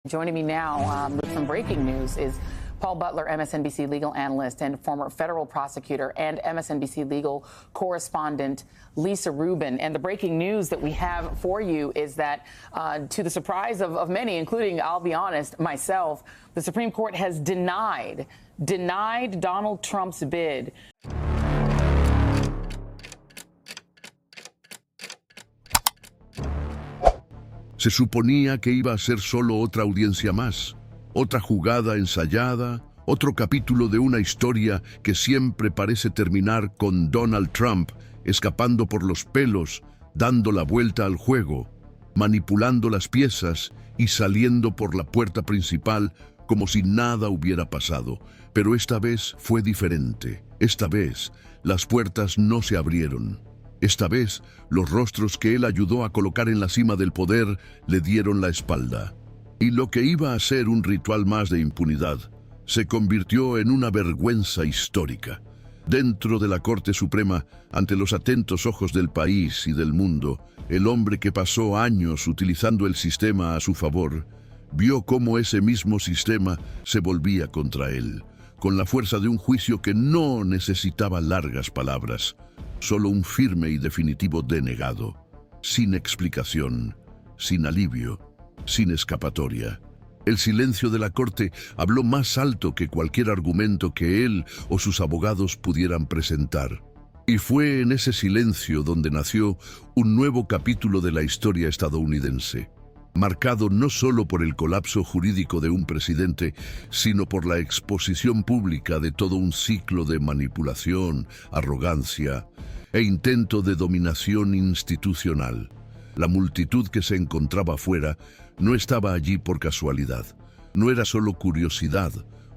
Joining me now with some breaking news is Paul Butler, MSNBC legal analyst and former federal prosecutor, and MSNBC legal correspondent Lisa Rubin. And the breaking news that we have for you is that, to the surprise of many, including, I'll be honest, myself, the Supreme Court has denied Donald Trump's bid. Se suponía que iba a ser solo otra audiencia más, otra jugada ensayada, otro capítulo de una historia que siempre parece terminar con Donald Trump escapando por los pelos, dando la vuelta al juego, manipulando las piezas y saliendo por la puerta principal como si nada hubiera pasado. Pero esta vez fue diferente. Esta vez las puertas no se abrieron. Esta vez, los rostros que él ayudó a colocar en la cima del poder le dieron la espalda. Y lo que iba a ser un ritual más de impunidad, se convirtió en una vergüenza histórica. Dentro de la Corte Suprema, ante los atentos ojos del país y del mundo, el hombre que pasó años utilizando el sistema a su favor, vio cómo ese mismo sistema se volvía contra él, con la fuerza de un juicio que no necesitaba largas palabras, solo un firme y definitivo denegado, sin explicación, sin alivio, sin escapatoria. El silencio de la Corte habló más alto que cualquier argumento que él o sus abogados pudieran presentar. Y fue en ese silencio donde nació un nuevo capítulo de la historia estadounidense, marcado no solo por el colapso jurídico de un presidente, sino por la exposición pública de todo un ciclo de manipulación, arrogancia e intento de dominación institucional. La multitud que se encontraba afuera no estaba allí por casualidad. No era solo curiosidad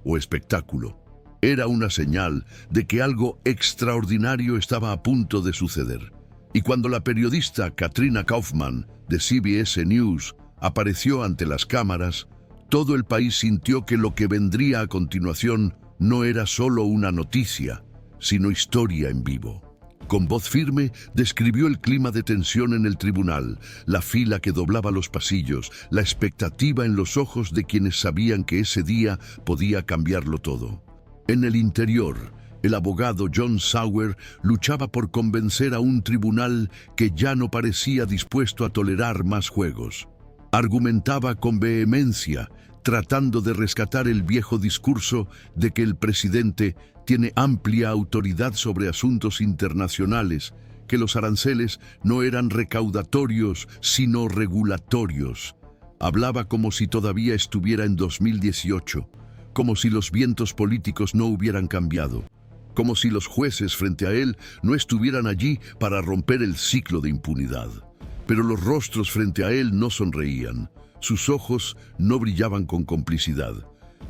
o espectáculo. Era una señal de que algo extraordinario estaba a punto de suceder. Y cuando la periodista Katrina Kaufman de CBS News apareció ante las cámaras, todo el país sintió que lo que vendría a continuación no era solo una noticia, sino historia en vivo. Con voz firme, describió el clima de tensión en el tribunal, la fila que doblaba los pasillos, la expectativa en los ojos de quienes sabían que ese día podía cambiarlo todo. En el interior, el abogado John Sauer luchaba por convencer a un tribunal que ya no parecía dispuesto a tolerar más juegos. Argumentaba con vehemencia, tratando de rescatar el viejo discurso de que el presidente tiene amplia autoridad sobre asuntos internacionales, que los aranceles no eran recaudatorios, sino regulatorios. Hablaba como si todavía estuviera en 2018, como si los vientos políticos no hubieran cambiado, como si los jueces frente a él no estuvieran allí para romper el ciclo de impunidad. Pero los rostros frente a él no sonreían, sus ojos no brillaban con complicidad,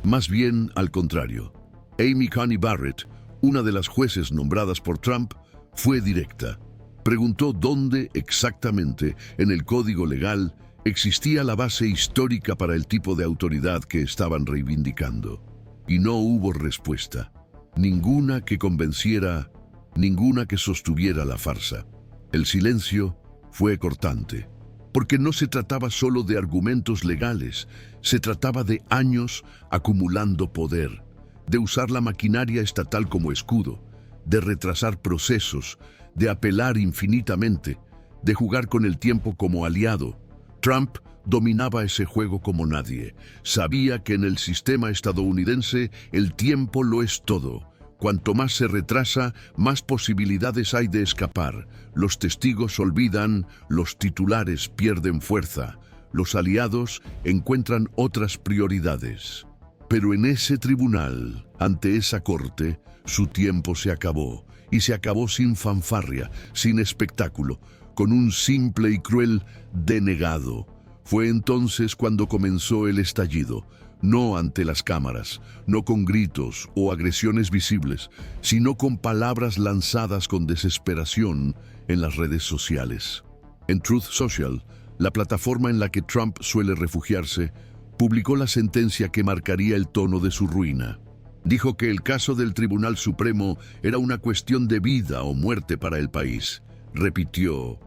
más bien al contrario. Amy Coney Barrett, una de las jueces nombradas por Trump, fue directa. Preguntó dónde exactamente en el código legal existía la base histórica para el tipo de autoridad que estaban reivindicando. Y no hubo respuesta. Ninguna que convenciera, ninguna que sostuviera la farsa. El silencio fue cortante, porque no se trataba solo de argumentos legales, se trataba de años acumulando poder, de usar la maquinaria estatal como escudo, de retrasar procesos, de apelar infinitamente, de jugar con el tiempo como aliado. Trump dominaba ese juego como nadie. Sabía que en el sistema estadounidense el tiempo lo es todo. Cuanto más se retrasa, más posibilidades hay de escapar. Los testigos olvidan, los titulares pierden fuerza, los aliados encuentran otras prioridades. Pero en ese tribunal, ante esa corte, su tiempo se acabó, y se acabó sin fanfarria, sin espectáculo, con un simple y cruel denegado. Fue entonces cuando comenzó el estallido, no ante las cámaras, no con gritos o agresiones visibles, sino con palabras lanzadas con desesperación en las redes sociales. En Truth Social, la plataforma en la que Trump suele refugiarse, publicó la sentencia que marcaría el tono de su ruina. Dijo que el caso del Tribunal Supremo era una cuestión de vida o muerte para el país. Repitió,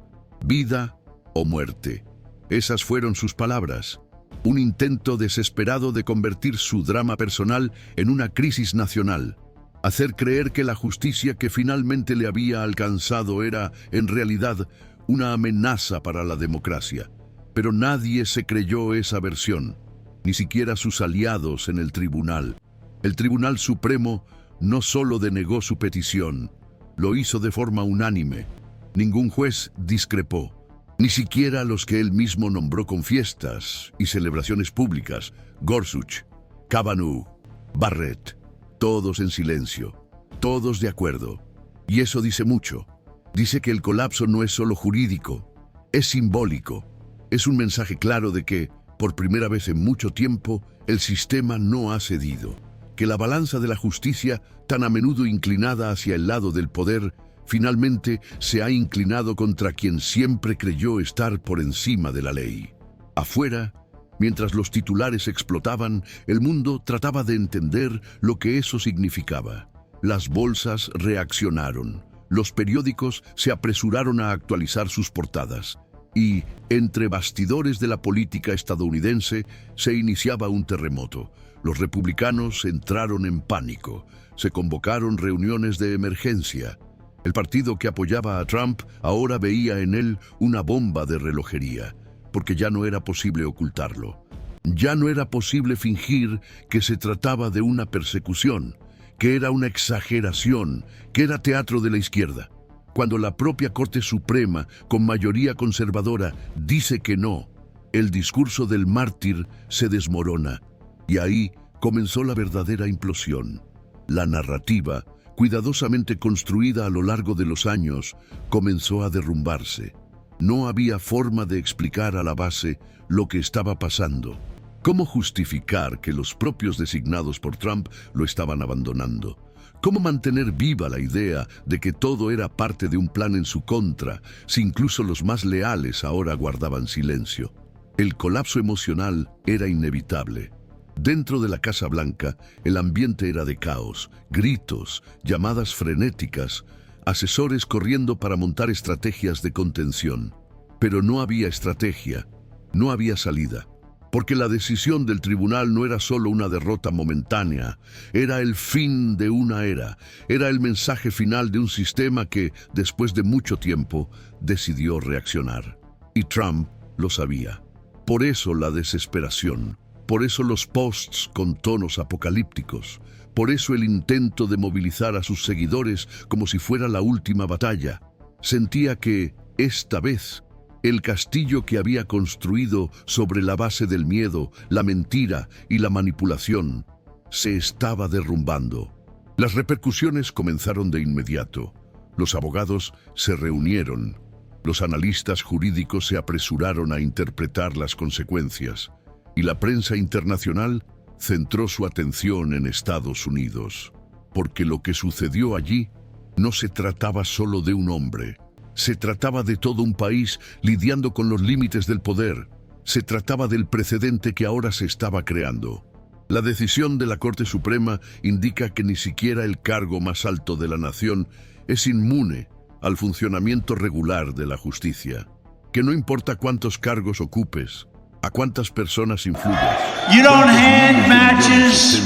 vida o muerte. Esas fueron sus palabras. un intento desesperado de convertir su drama personal en una crisis nacional, hacer creer que la justicia que finalmente le había alcanzado era, en realidad, una amenaza para la democracia. Pero nadie se creyó esa versión, ni siquiera sus aliados en el tribunal. El Tribunal Supremo no solo denegó su petición, lo hizo de forma unánime. Ningún juez discrepó, ni siquiera los que él mismo nombró con fiestas y celebraciones públicas: Gorsuch, Kavanaugh, Barrett, todos en silencio, todos de acuerdo. Y eso dice mucho. Dice que el colapso no es solo jurídico, es simbólico. Es un mensaje claro de que, por primera vez en mucho tiempo, el sistema no ha cedido, que la balanza de la justicia, tan a menudo inclinada hacia el lado del poder, finalmente se ha inclinado contra quien siempre creyó estar por encima de la ley. Afuera, mientras los titulares explotaban, el mundo trataba de entender lo que eso significaba. Las bolsas reaccionaron, los periódicos se apresuraron a actualizar sus portadas, y, entre bastidores de la política estadounidense, se iniciaba un terremoto. Los republicanos entraron en pánico, se convocaron reuniones de emergencia. El partido que apoyaba a Trump ahora veía en él una bomba de relojería, porque ya no era posible ocultarlo. Ya no era posible fingir que se trataba de una persecución, que era una exageración, que era teatro de la izquierda. Cuando la propia Corte Suprema, con mayoría conservadora, dice que no, el discurso del mártir se desmorona. Y ahí comenzó la verdadera implosión. La narrativa, cuidadosamente construida a lo largo de los años, comenzó a derrumbarse. No había forma de explicar a la base lo que estaba pasando. ¿Cómo justificar que los propios designados por Trump lo estaban abandonando? ¿Cómo mantener viva la idea de que todo era parte de un plan en su contra, si incluso los más leales ahora guardaban silencio? El colapso emocional era inevitable. Dentro de la Casa Blanca, el ambiente era de caos, gritos, llamadas frenéticas, asesores corriendo para montar estrategias de contención. Pero no había estrategia, no había salida, porque la decisión del tribunal no era solo una derrota momentánea, era el fin de una era, era el mensaje final de un sistema que, después de mucho tiempo, decidió reaccionar. Y Trump lo sabía. Por eso la desesperación. Por eso los posts con tonos apocalípticos, por eso el intento de movilizar a sus seguidores como si fuera la última batalla. Sentía que, esta vez, el castillo que había construido sobre la base del miedo, la mentira y la manipulación, se estaba derrumbando. Las repercusiones comenzaron de inmediato. Los abogados se reunieron. Los analistas jurídicos se apresuraron a interpretar las consecuencias. Y la prensa internacional centró su atención en Estados Unidos, porque lo que sucedió allí no se trataba solo de un hombre, se trataba de todo un país lidiando con los límites del poder, se trataba del precedente que ahora se estaba creando. La decisión de la Corte Suprema indica que ni siquiera el cargo más alto de la nación es inmune al funcionamiento regular de la justicia, que no importa cuántos cargos ocupes, a cuántas personas influyas. You don't hand matches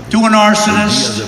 to an arsonist,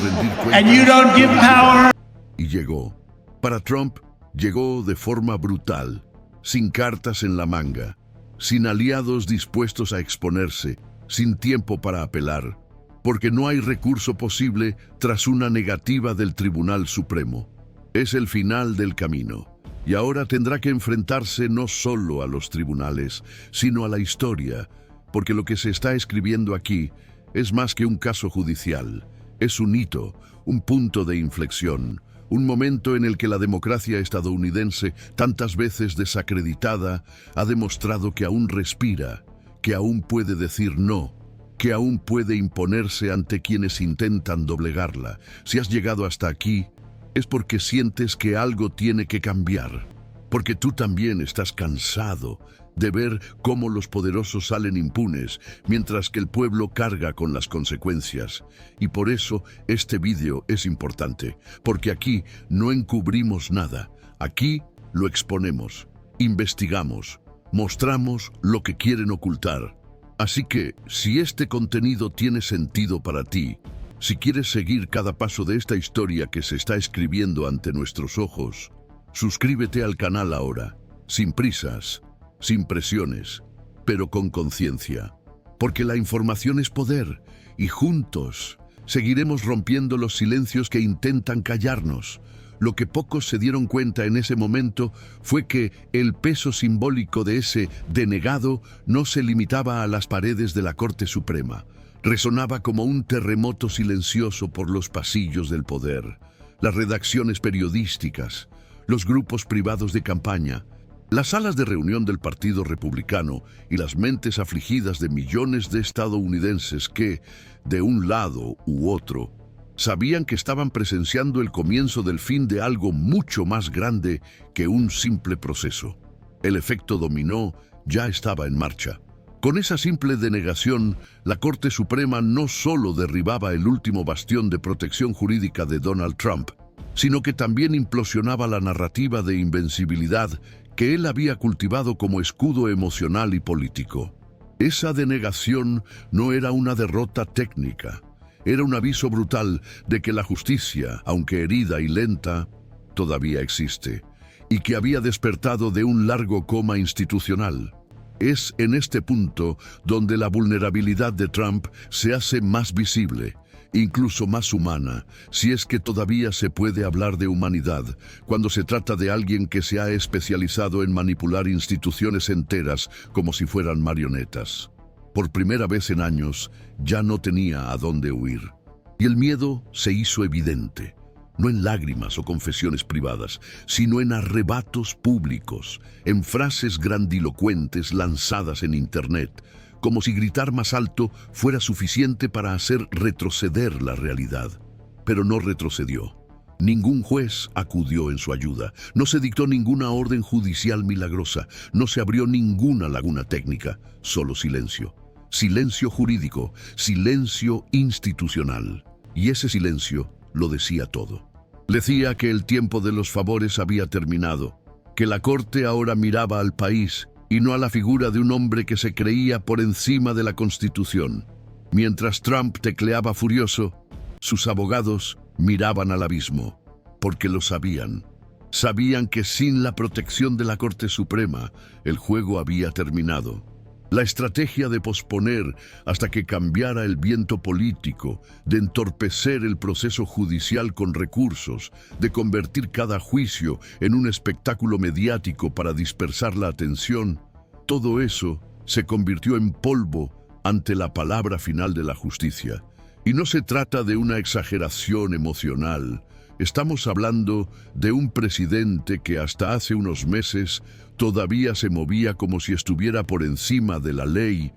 and you don't give power. Y llegó. Para Trump, llegó de forma brutal, sin cartas en la manga, sin aliados dispuestos a exponerse, sin tiempo para apelar, porque no hay recurso posible tras una negativa del Tribunal Supremo. Es el final del camino. Y ahora tendrá que enfrentarse no solo a los tribunales, sino a la historia, porque lo que se está escribiendo aquí es más que un caso judicial. Es un hito, un punto de inflexión, un momento en el que la democracia estadounidense, tantas veces desacreditada, ha demostrado que aún respira, que aún puede decir no, que aún puede imponerse ante quienes intentan doblegarla. Si has llegado hasta aquí, es porque sientes que algo tiene que cambiar, porque tú también estás cansado de ver cómo los poderosos salen impunes, mientras que el pueblo carga con las consecuencias. Y por eso este vídeo es importante, porque aquí no encubrimos nada, aquí lo exponemos, investigamos, mostramos lo que quieren ocultar. Así que, si este contenido tiene sentido para ti, si quieres seguir cada paso de esta historia que se está escribiendo ante nuestros ojos, suscríbete al canal ahora, sin prisas, sin presiones, pero con conciencia. Porque la información es poder, y juntos seguiremos rompiendo los silencios que intentan callarnos. Lo que pocos se dieron cuenta en ese momento fue que el peso simbólico de ese denegado no se limitaba a las paredes de la Corte Suprema. Resonaba como un terremoto silencioso por los pasillos del poder, las redacciones periodísticas, los grupos privados de campaña, las salas de reunión del Partido Republicano y las mentes afligidas de millones de estadounidenses que, de un lado u otro, sabían que estaban presenciando el comienzo del fin de algo mucho más grande que un simple proceso. El efecto dominó ya estaba en marcha. Con esa simple denegación, la Corte Suprema no solo derribaba el último bastión de protección jurídica de Donald Trump, sino que también implosionaba la narrativa de invencibilidad que él había cultivado como escudo emocional y político. Esa denegación no era una derrota técnica, era un aviso brutal de que la justicia, aunque herida y lenta, todavía existe, y que había despertado de un largo coma institucional. Es en este punto donde la vulnerabilidad de Trump se hace más visible, incluso más humana, si es que todavía se puede hablar de humanidad, cuando se trata de alguien que se ha especializado en manipular instituciones enteras como si fueran marionetas. Por primera vez en años, ya no tenía a dónde huir. Y el miedo se hizo evidente, no en lágrimas o confesiones privadas, sino en arrebatos públicos, en frases grandilocuentes lanzadas en Internet, como si gritar más alto fuera suficiente para hacer retroceder la realidad. Pero no retrocedió. Ningún juez acudió en su ayuda, no se dictó ninguna orden judicial milagrosa, no se abrió ninguna laguna técnica, solo silencio. Silencio jurídico, silencio institucional. Y ese silencio lo decía todo. Decía que el tiempo de los favores había terminado, que la Corte ahora miraba al país y no a la figura de un hombre que se creía por encima de la Constitución. Mientras Trump tecleaba furioso, sus abogados miraban al abismo, porque lo sabían. Sabían que sin la protección de la Corte Suprema, el juego había terminado. La estrategia de posponer hasta que cambiara el viento político, de entorpecer el proceso judicial con recursos, de convertir cada juicio en un espectáculo mediático para dispersar la atención, todo eso se convirtió en polvo ante la palabra final de la justicia. Y no se trata de una exageración emocional. Estamos hablando de un presidente que hasta hace unos meses todavía se movía como si estuviera por encima de la ley,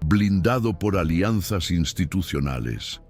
blindado por alianzas institucionales,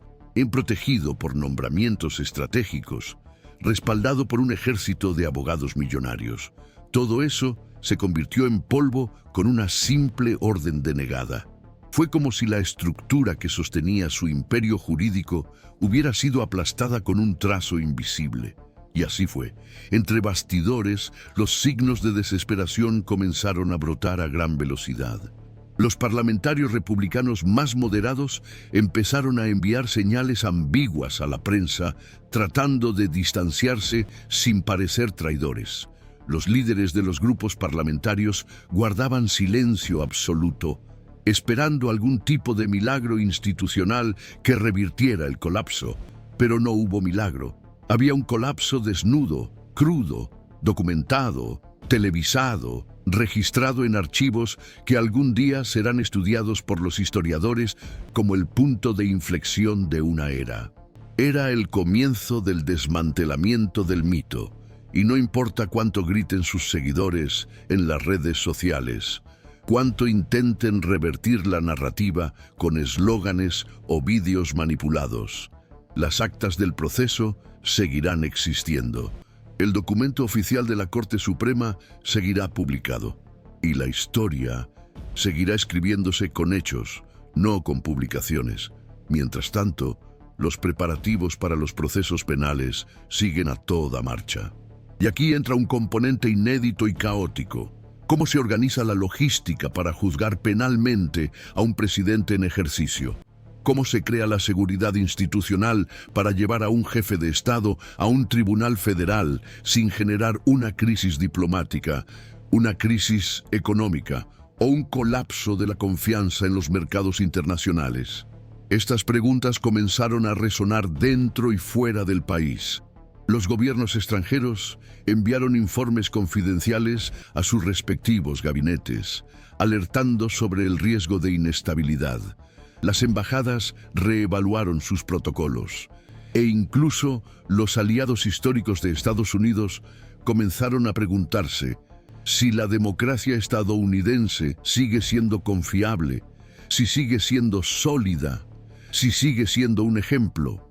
protegido por nombramientos estratégicos, respaldado por un ejército de abogados millonarios. Todo eso se convirtió en polvo con una simple orden denegada. Fue como si la estructura que sostenía su imperio jurídico hubiera sido aplastada con un trazo invisible. Y así fue. Entre bastidores, los signos de desesperación comenzaron a brotar a gran velocidad. Los parlamentarios republicanos más moderados empezaron a enviar señales ambiguas a la prensa, tratando de distanciarse sin parecer traidores. Los líderes de los grupos parlamentarios guardaban silencio absoluto, esperando algún tipo de milagro institucional que revirtiera el colapso. Pero no hubo milagro. Había un colapso desnudo, crudo, documentado, televisado, registrado en archivos que algún día serán estudiados por los historiadores como el punto de inflexión de una era. Era el comienzo del desmantelamiento del mito, y no importa cuánto griten sus seguidores en las redes sociales, cuánto intenten revertir la narrativa con eslóganes o vídeos manipulados, las actas del proceso seguirán existiendo. El documento oficial de la Corte Suprema seguirá publicado, y la historia seguirá escribiéndose con hechos, no con publicaciones. Mientras tanto, los preparativos para los procesos penales siguen a toda marcha. Y aquí entra un componente inédito y caótico. ¿Cómo se organiza la logística para juzgar penalmente a un presidente en ejercicio? ¿Cómo se crea la seguridad institucional para llevar a un jefe de Estado a un tribunal federal sin generar una crisis diplomática, una crisis económica o un colapso de la confianza en los mercados internacionales? Estas preguntas comenzaron a resonar dentro y fuera del país. Los gobiernos extranjeros enviaron informes confidenciales a sus respectivos gabinetes, alertando sobre el riesgo de inestabilidad. Las embajadas reevaluaron sus protocolos e incluso los aliados históricos de Estados Unidos comenzaron a preguntarse si la democracia estadounidense sigue siendo confiable, si sigue siendo sólida, si sigue siendo un ejemplo.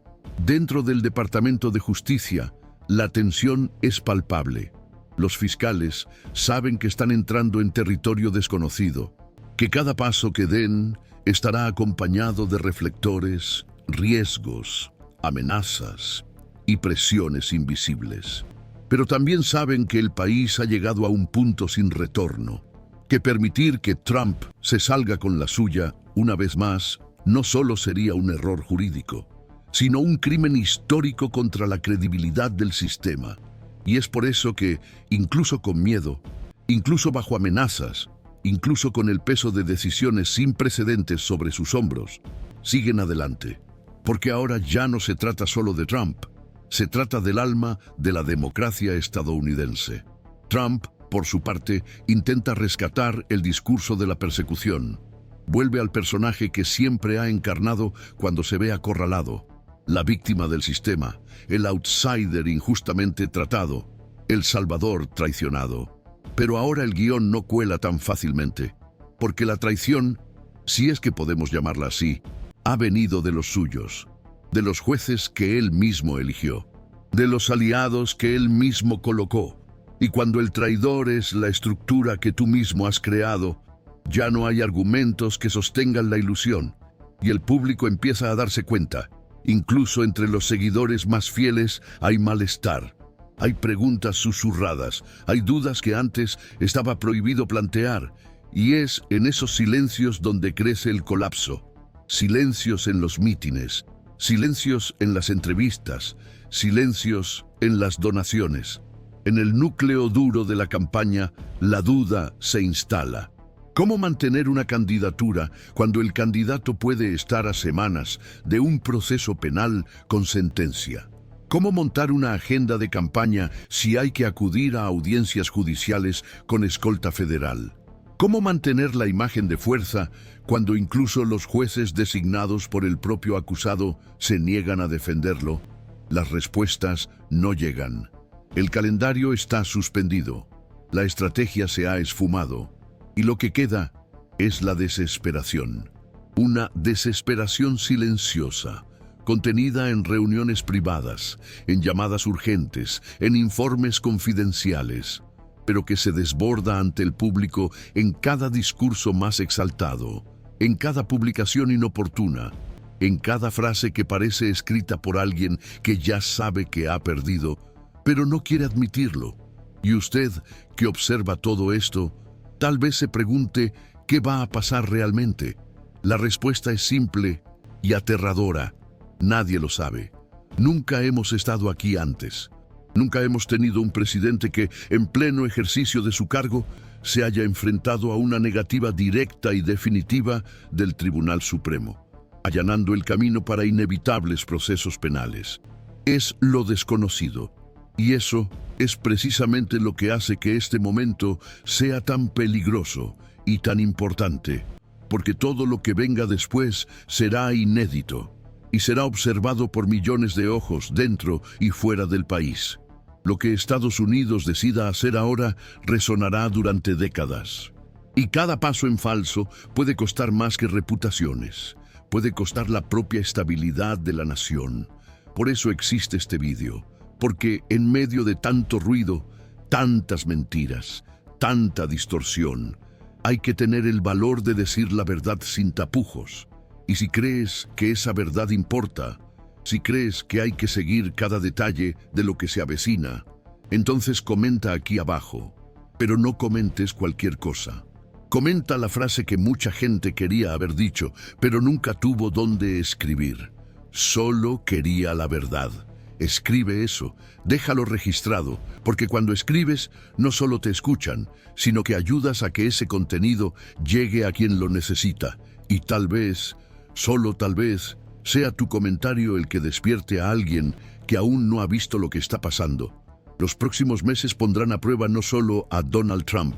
Dentro del Departamento de Justicia, la tensión es palpable. Los fiscales saben que están entrando en territorio desconocido, que cada paso que den estará acompañado de reflectores, riesgos, amenazas y presiones invisibles. Pero también saben que el país ha llegado a un punto sin retorno, que permitir que Trump se salga con la suya una vez más no solo sería un error jurídico, sino un crimen histórico contra la credibilidad del sistema. Y es por eso que, incluso con miedo, incluso bajo amenazas, incluso con el peso de decisiones sin precedentes sobre sus hombros, siguen adelante. Porque ahora ya no se trata solo de Trump, se trata del alma de la democracia estadounidense. Trump, por su parte, intenta rescatar el discurso de la persecución. Vuelve al personaje que siempre ha encarnado cuando se ve acorralado, la víctima del sistema, el outsider injustamente tratado, el salvador traicionado. Pero ahora el guión no cuela tan fácilmente, porque la traición, si es que podemos llamarla así, ha venido de los suyos, de los jueces que él mismo eligió, de los aliados que él mismo colocó. Y cuando el traidor es la estructura que tú mismo has creado, ya no hay argumentos que sostengan la ilusión, y el público empieza a darse cuenta. Incluso entre los seguidores más fieles hay malestar. Hay preguntas susurradas, hay dudas que antes estaba prohibido plantear, y es en esos silencios donde crece el colapso. Silencios en los mítines, silencios en las entrevistas, silencios en las donaciones. En el núcleo duro de la campaña, la duda se instala. ¿Cómo mantener una candidatura cuando el candidato puede estar a semanas de un proceso penal con sentencia? ¿Cómo montar una agenda de campaña si hay que acudir a audiencias judiciales con escolta federal? ¿Cómo mantener la imagen de fuerza cuando incluso los jueces designados por el propio acusado se niegan a defenderlo? Las respuestas no llegan. El calendario está suspendido. La estrategia se ha esfumado. Y lo que queda es la desesperación. Una desesperación silenciosa, contenida en reuniones privadas, en llamadas urgentes, en informes confidenciales, pero que se desborda ante el público en cada discurso más exaltado, en cada publicación inoportuna, en cada frase que parece escrita por alguien que ya sabe que ha perdido, pero no quiere admitirlo. Y usted, que observa todo esto, tal vez se pregunte qué va a pasar realmente. La respuesta es simple y aterradora. Nadie lo sabe. Nunca hemos estado aquí antes. Nunca hemos tenido un presidente que, en pleno ejercicio de su cargo, se haya enfrentado a una negativa directa y definitiva del Tribunal Supremo, allanando el camino para inevitables procesos penales. Es lo desconocido. Y eso es precisamente lo que hace que este momento sea tan peligroso y tan importante, porque todo lo que venga después será inédito y será observado por millones de ojos dentro y fuera del país. Lo que Estados Unidos decida hacer ahora resonará durante décadas. Y cada paso en falso puede costar más que reputaciones, puede costar la propia estabilidad de la nación. Por eso existe este vídeo. Porque en medio de tanto ruido, tantas mentiras, tanta distorsión, hay que tener el valor de decir la verdad sin tapujos. Y si crees que esa verdad importa, si crees que hay que seguir cada detalle de lo que se avecina, entonces comenta aquí abajo. Pero no comentes cualquier cosa. Comenta la frase que mucha gente quería haber dicho, pero nunca tuvo dónde escribir. Solo quería la verdad. Escribe eso, déjalo registrado, porque cuando escribes no solo te escuchan, sino que ayudas a que ese contenido llegue a quien lo necesita. Y tal vez, solo tal vez, sea tu comentario el que despierte a alguien que aún no ha visto lo que está pasando. Los próximos meses pondrán a prueba no solo a Donald Trump,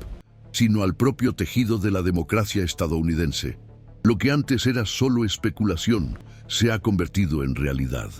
sino al propio tejido de la democracia estadounidense. Lo que antes era solo especulación se ha convertido en realidad.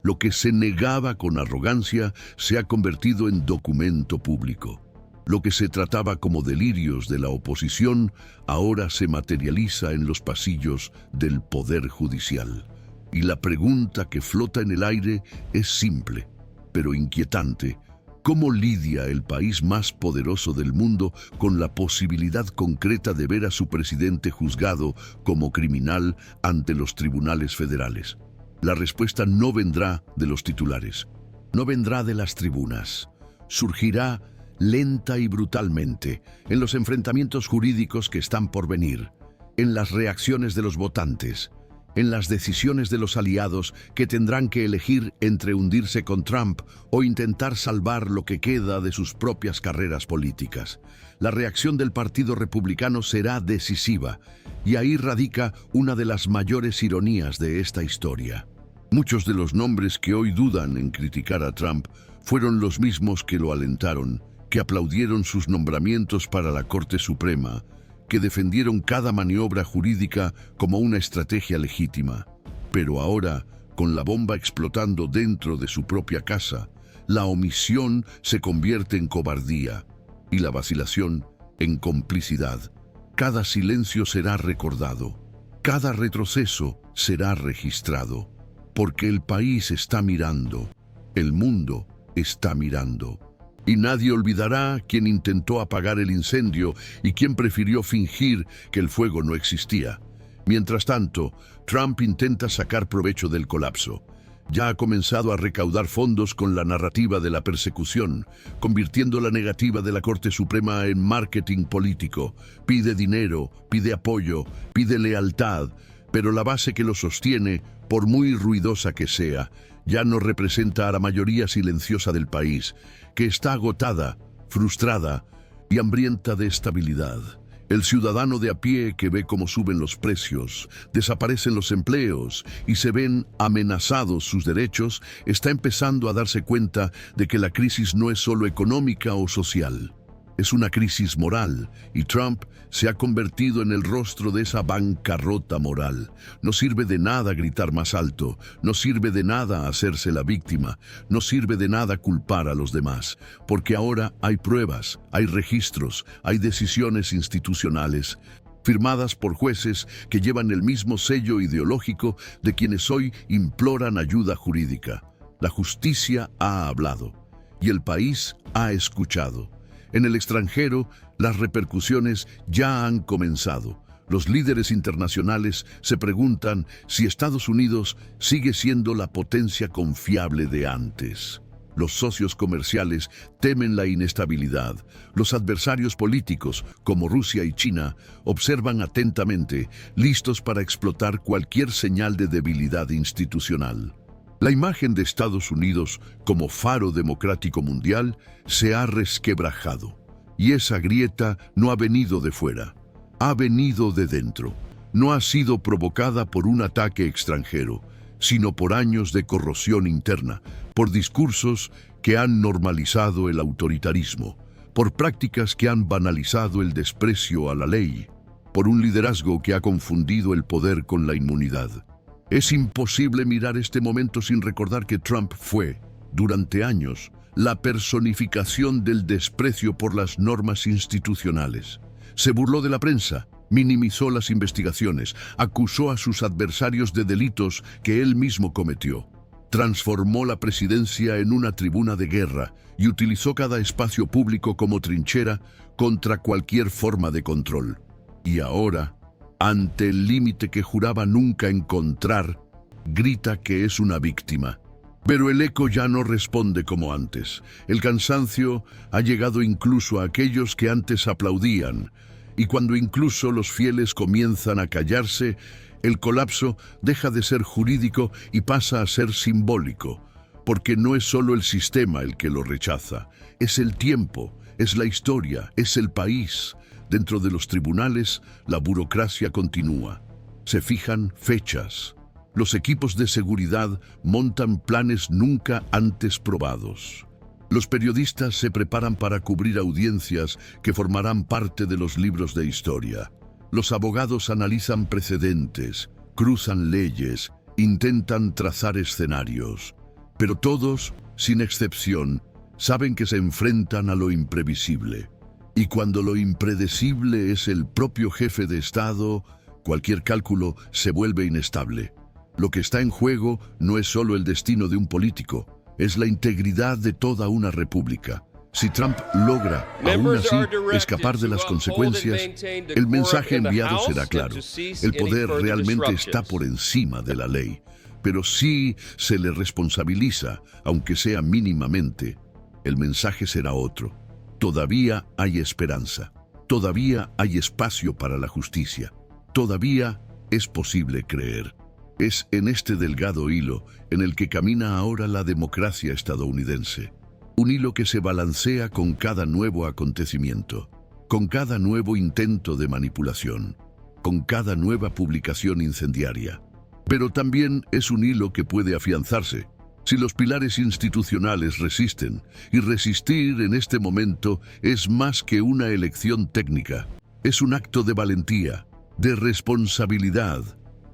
Lo que se negaba con arrogancia se ha convertido en documento público. Lo que se trataba como delirios de la oposición ahora se materializa en los pasillos del Poder Judicial. Y la pregunta que flota en el aire es simple, pero inquietante. ¿Cómo lidia el país más poderoso del mundo con la posibilidad concreta de ver a su presidente juzgado como criminal ante los tribunales federales? La respuesta no vendrá de los titulares, no vendrá de las tribunas. Surgirá lenta y brutalmente en los enfrentamientos jurídicos que están por venir, en las reacciones de los votantes, en las decisiones de los aliados que tendrán que elegir entre hundirse con Trump o intentar salvar lo que queda de sus propias carreras políticas. La reacción del Partido Republicano será decisiva, y ahí radica una de las mayores ironías de esta historia. Muchos de los nombres que hoy dudan en criticar a Trump fueron los mismos que lo alentaron, que aplaudieron sus nombramientos para la Corte Suprema, que defendieron cada maniobra jurídica como una estrategia legítima. Pero ahora, con la bomba explotando dentro de su propia casa, la omisión se convierte en cobardía y la vacilación en complicidad. Cada silencio será recordado, cada retroceso será registrado, porque el país está mirando, el mundo está mirando. Y nadie olvidará quién intentó apagar el incendio y quién prefirió fingir que el fuego no existía. Mientras tanto, Trump intenta sacar provecho del colapso. Ya ha comenzado a recaudar fondos con la narrativa de la persecución, convirtiendo la negativa de la Corte Suprema en marketing político. Pide dinero, pide apoyo, pide lealtad, pero la base que lo sostiene, por muy ruidosa que sea, ya no representa a la mayoría silenciosa del país, que está agotada, frustrada y hambrienta de estabilidad. El ciudadano de a pie que ve cómo suben los precios, desaparecen los empleos y se ven amenazados sus derechos, está empezando a darse cuenta de que la crisis no es solo económica o social. Es una crisis moral, y Trump se ha convertido en el rostro de esa bancarrota moral. No sirve de nada gritar más alto, no sirve de nada hacerse la víctima, no sirve de nada culpar a los demás, porque ahora hay pruebas, hay registros, hay decisiones institucionales, firmadas por jueces que llevan el mismo sello ideológico de quienes hoy imploran ayuda jurídica. La justicia ha hablado, y el país ha escuchado. En el extranjero, las repercusiones ya han comenzado. Los líderes internacionales se preguntan si Estados Unidos sigue siendo la potencia confiable de antes. Los socios comerciales temen la inestabilidad. Los adversarios políticos, como Rusia y China, observan atentamente, listos para explotar cualquier señal de debilidad institucional. La imagen de Estados Unidos como faro democrático mundial se ha resquebrajado, y esa grieta no ha venido de fuera, ha venido de dentro. No ha sido provocada por un ataque extranjero, sino por años de corrosión interna, por discursos que han normalizado el autoritarismo, por prácticas que han banalizado el desprecio a la ley, por un liderazgo que ha confundido el poder con la inmunidad. Es imposible mirar este momento sin recordar que Trump fue, durante años, la personificación del desprecio por las normas institucionales. Se burló de la prensa, minimizó las investigaciones, acusó a sus adversarios de delitos que él mismo cometió. Transformó la presidencia en una tribuna de guerra y utilizó cada espacio público como trinchera contra cualquier forma de control. Y ahora, ante el límite que juraba nunca encontrar, grita que es una víctima. Pero el eco ya no responde como antes. El cansancio ha llegado incluso a aquellos que antes aplaudían. Y cuando incluso los fieles comienzan a callarse, el colapso deja de ser jurídico y pasa a ser simbólico. Porque no es solo el sistema el que lo rechaza, es el tiempo, es la historia, es el país. Dentro de los tribunales, la burocracia continúa. Se fijan fechas. Los equipos de seguridad montan planes nunca antes probados. Los periodistas se preparan para cubrir audiencias que formarán parte de los libros de historia. Los abogados analizan precedentes, cruzan leyes, intentan trazar escenarios. Pero todos, sin excepción, saben que se enfrentan a lo imprevisible. Y cuando lo impredecible es el propio jefe de Estado, cualquier cálculo se vuelve inestable. Lo que está en juego no es solo el destino de un político, es la integridad de toda una república. Si Trump logra, aún así, escapar de las consecuencias, el mensaje enviado será claro. El poder realmente está por encima de la ley. Pero si se le responsabiliza, aunque sea mínimamente, el mensaje será otro. Todavía hay esperanza. Todavía hay espacio para la justicia. Todavía es posible creer. Es en este delgado hilo en el que camina ahora la democracia estadounidense. Un hilo que se balancea con cada nuevo acontecimiento, con cada nuevo intento de manipulación, con cada nueva publicación incendiaria. Pero también es un hilo que puede afianzarse si los pilares institucionales resisten, y resistir en este momento es más que una elección técnica. Es un acto de valentía, de responsabilidad,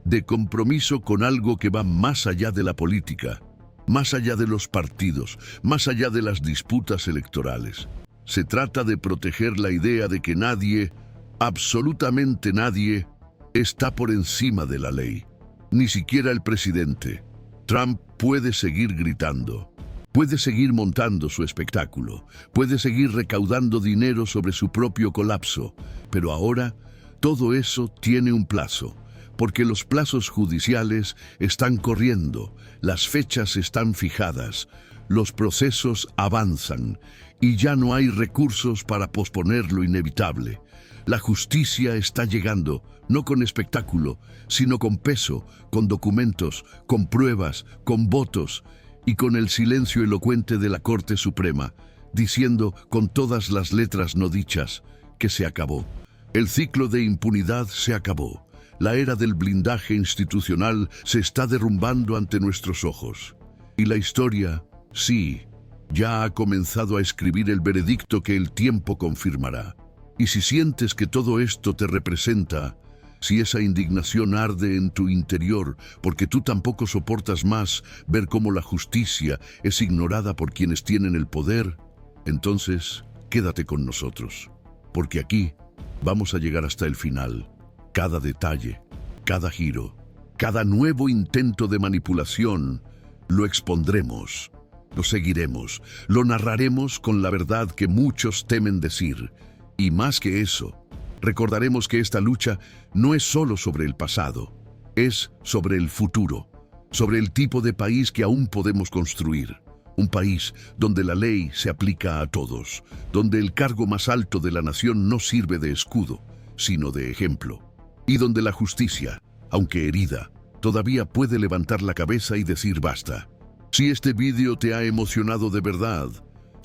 de compromiso con algo que va más allá de la política, más allá de los partidos, más allá de las disputas electorales. Se trata de proteger la idea de que nadie, absolutamente nadie, está por encima de la ley. Ni siquiera el presidente. Trump puede seguir gritando, puede seguir montando su espectáculo, puede seguir recaudando dinero sobre su propio colapso, pero ahora todo eso tiene un plazo, porque los plazos judiciales están corriendo, las fechas están fijadas, los procesos avanzan y ya no hay recursos para posponer lo inevitable. La justicia está llegando, no con espectáculo, sino con peso, con documentos, con pruebas, con votos y con el silencio elocuente de la Corte Suprema, diciendo con todas las letras no dichas que se acabó. El ciclo de impunidad se acabó. La era del blindaje institucional se está derrumbando ante nuestros ojos. Y la historia, sí, ya ha comenzado a escribir el veredicto que el tiempo confirmará. Y si sientes que todo esto te representa, si esa indignación arde en tu interior porque tú tampoco soportas más ver cómo la justicia es ignorada por quienes tienen el poder, entonces quédate con nosotros, porque aquí vamos a llegar hasta el final. Cada detalle, cada giro, cada nuevo intento de manipulación, lo expondremos, lo seguiremos, lo narraremos con la verdad que muchos temen decir. Y más que eso, recordaremos que esta lucha no es solo sobre el pasado, es sobre el futuro, sobre el tipo de país que aún podemos construir. Un país donde la ley se aplica a todos, donde el cargo más alto de la nación no sirve de escudo, sino de ejemplo. Y donde la justicia, aunque herida, todavía puede levantar la cabeza y decir basta. Si este vídeo te ha emocionado de verdad,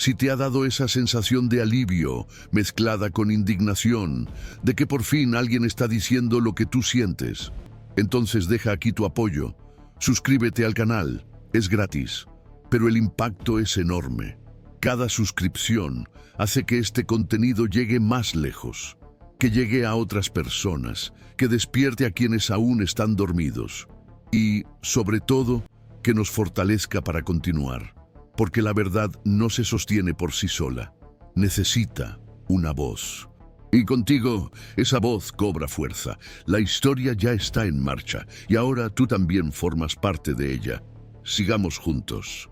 si te ha dado esa sensación de alivio mezclada con indignación, de que por fin alguien está diciendo lo que tú sientes, entonces deja aquí tu apoyo. Suscríbete al canal, es gratis, pero el impacto es enorme. Cada suscripción hace que este contenido llegue más lejos, que llegue a otras personas, que despierte a quienes aún están dormidos y, sobre todo, que nos fortalezca para continuar. Porque la verdad no se sostiene por sí sola, necesita una voz. Y contigo, esa voz cobra fuerza. La historia ya está en marcha y ahora tú también formas parte de ella. Sigamos juntos.